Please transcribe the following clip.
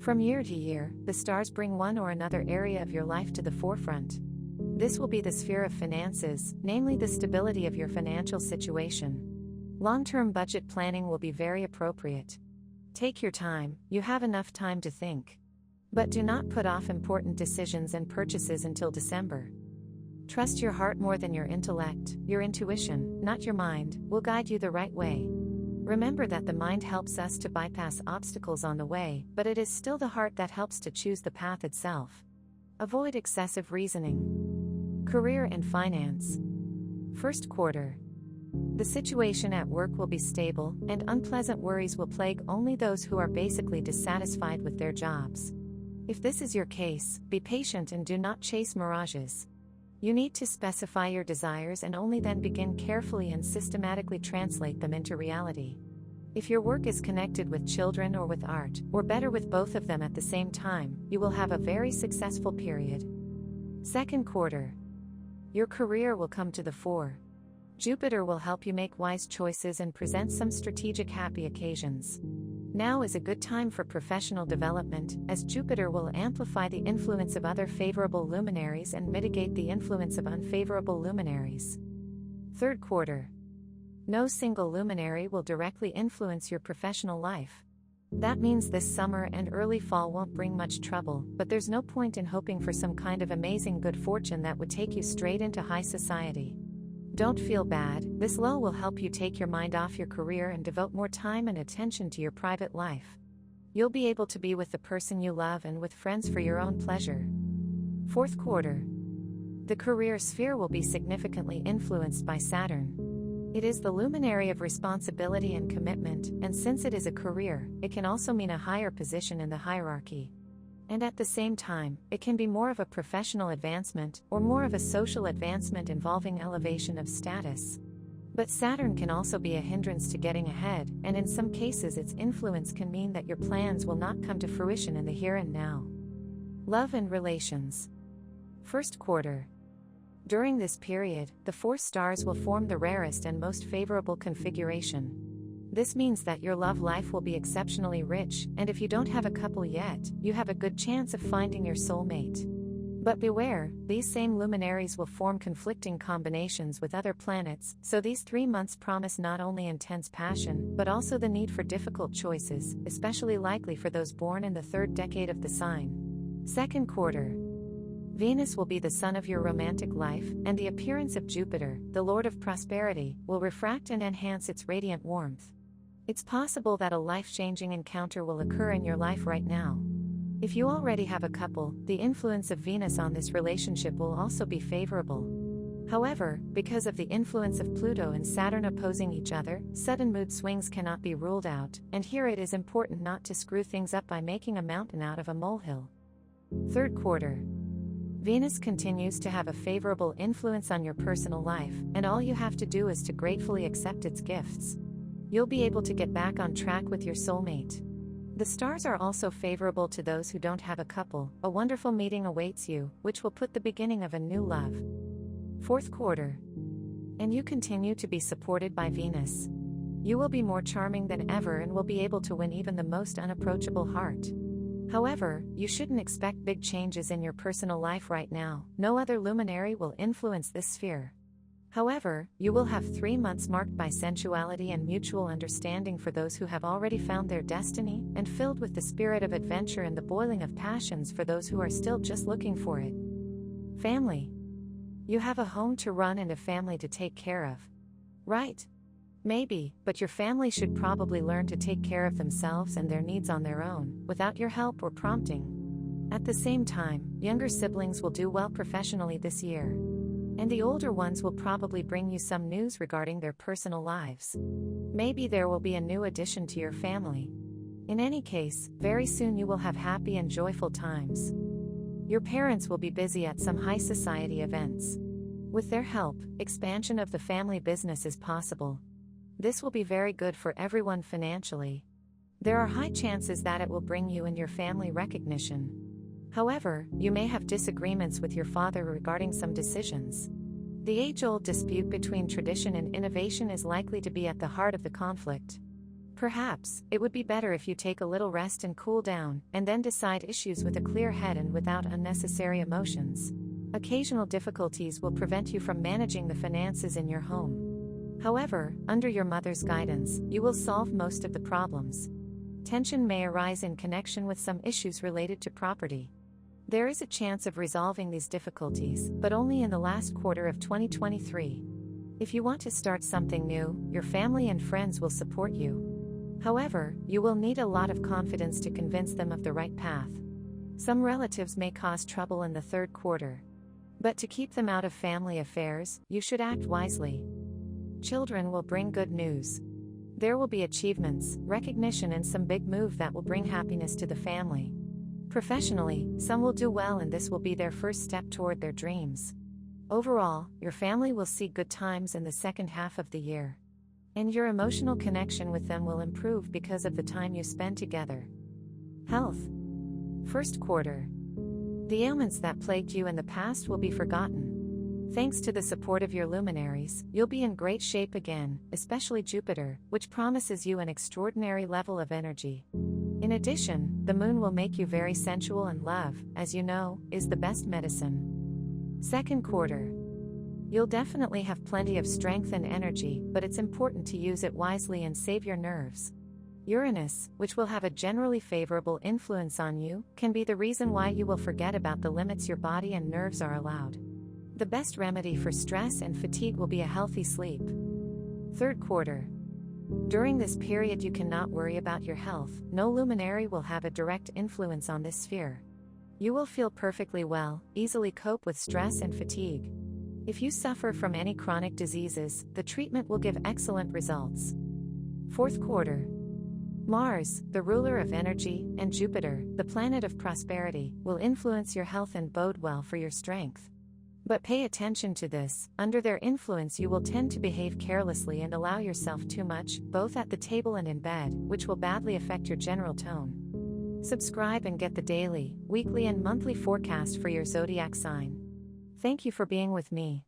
From year to year, the stars bring one or another area of your life to the forefront. This will be the sphere of finances, namely the stability of your financial situation. Long-term budget planning will be very appropriate. Take your time, you have enough time to think. But do not put off important decisions and purchases until December. Trust your heart more than your intellect. Your intuition, not your mind, will guide you the right way. Remember that the mind helps us to bypass obstacles on the way, but it is still the heart that helps to choose the path itself. Avoid excessive reasoning. Career and finance. First quarter. The situation at work will be stable, and unpleasant worries will plague only those who are basically dissatisfied with their jobs. If this is your case, be patient and do not chase mirages. You need to specify your desires and only then begin carefully and systematically translate them into reality. If your work is connected with children or with art, or better with both of them at the same time, you will have a very successful period. Second quarter. Your career will come to the fore. Jupiter will help you make wise choices and present some strategic happy occasions. Now is a good time for professional development, as Jupiter will amplify the influence of other favorable luminaries and mitigate the influence of unfavorable luminaries. Third quarter. No single luminary will directly influence your professional life. That means this summer and early fall won't bring much trouble, but there's no point in hoping for some kind of amazing good fortune that would take you straight into high society. Don't feel bad, this lull will help you take your mind off your career and devote more time and attention to your private life. You'll be able to be with the person you love and with friends for your own pleasure. Fourth quarter. The career sphere will be significantly influenced by Saturn. It is the luminary of responsibility and commitment, and since it is a career, it can also mean a higher position in the hierarchy. And at the same time, it can be more of a professional advancement, or more of a social advancement involving elevation of status. But Saturn can also be a hindrance to getting ahead, and in some cases its influence can mean that your plans will not come to fruition in the here and now. Love and relations. First quarter. During this period, the 4 stars will form the rarest and most favorable configuration. This means that your love life will be exceptionally rich, and if you don't have a couple yet, you have a good chance of finding your soulmate. But beware, these same luminaries will form conflicting combinations with other planets, so these 3 months promise not only intense passion, but also the need for difficult choices, especially likely for those born in the 3rd decade of the sign. Second quarter. Venus will be the sun of your romantic life, and the appearance of Jupiter, the Lord of Prosperity, will refract and enhance its radiant warmth. It's possible that a life-changing encounter will occur in your life right now. If you already have a couple, the influence of Venus on this relationship will also be favorable. However, because of the influence of Pluto and Saturn opposing each other, sudden mood swings cannot be ruled out, and here it is important not to screw things up by making a mountain out of a molehill. Third quarter. Venus continues to have a favorable influence on your personal life, and all you have to do is to gratefully accept its gifts. You'll be able to get back on track with your soulmate. The stars are also favorable to those who don't have a couple. A wonderful meeting awaits you, which will put the beginning of a new love. Fourth quarter. And you continue to be supported by Venus. You will be more charming than ever and will be able to win even the most unapproachable heart. However, you shouldn't expect big changes in your personal life right now. No other luminary will influence this sphere. However, you will have 3 months marked by sensuality and mutual understanding for those who have already found their destiny, and filled with the spirit of adventure and the boiling of passions for those who are still just looking for it. Family. You have a home to run and a family to take care of. Right? Maybe, but your family should probably learn to take care of themselves and their needs on their own, without your help or prompting. At the same time, younger siblings will do well professionally this year. And the older ones will probably bring you some news regarding their personal lives. Maybe there will be a new addition to your family. In any case, very soon you will have happy and joyful times. Your parents will be busy at some high society events. With their help, expansion of the family business is possible. This will be very good for everyone financially. There are high chances that it will bring you and your family recognition. However, you may have disagreements with your father regarding some decisions. The age-old dispute between tradition and innovation is likely to be at the heart of the conflict. Perhaps, it would be better if you take a little rest and cool down, and then decide issues with a clear head and without unnecessary emotions. Occasional difficulties will prevent you from managing the finances in your home. However, under your mother's guidance, you will solve most of the problems. Tension may arise in connection with some issues related to property. There is a chance of resolving these difficulties, but only in the last quarter of 2023. If you want to start something new, your family and friends will support you. However, you will need a lot of confidence to convince them of the right path. Some relatives may cause trouble in the third quarter. But to keep them out of family affairs, you should act wisely. Children will bring good news. There will be achievements, recognition, and some big move that will bring happiness to the family. Professionally, some will do well, and this will be their first step toward their dreams. Overall, your family will see good times in the second half of the year. And your emotional connection with them will improve because of the time you spend together. Health. First quarter. The ailments that plagued you in the past will be forgotten. Thanks to the support of your luminaries, you'll be in great shape again, especially Jupiter, which promises you an extraordinary level of energy. In addition, the moon will make you very sensual, and love, as you know, is the best medicine. Second quarter. You'll definitely have plenty of strength and energy, but it's important to use it wisely and save your nerves. Uranus, which will have a generally favorable influence on you, can be the reason why you will forget about the limits your body and nerves are allowed. The best remedy for stress and fatigue will be a healthy sleep. Third quarter. During this period you cannot worry about your health. No luminary will have a direct influence on this sphere. You will feel perfectly well, easily cope with stress and fatigue. If you suffer from any chronic diseases, the treatment will give excellent results. Fourth quarter. Mars, the ruler of energy, and Jupiter, the planet of prosperity, will influence your health and bode well for your strength. But pay attention to this: under their influence you will tend to behave carelessly and allow yourself too much, both at the table and in bed, which will badly affect your general tone. Subscribe and get the daily, weekly, and monthly forecast for your zodiac sign. Thank you for being with me.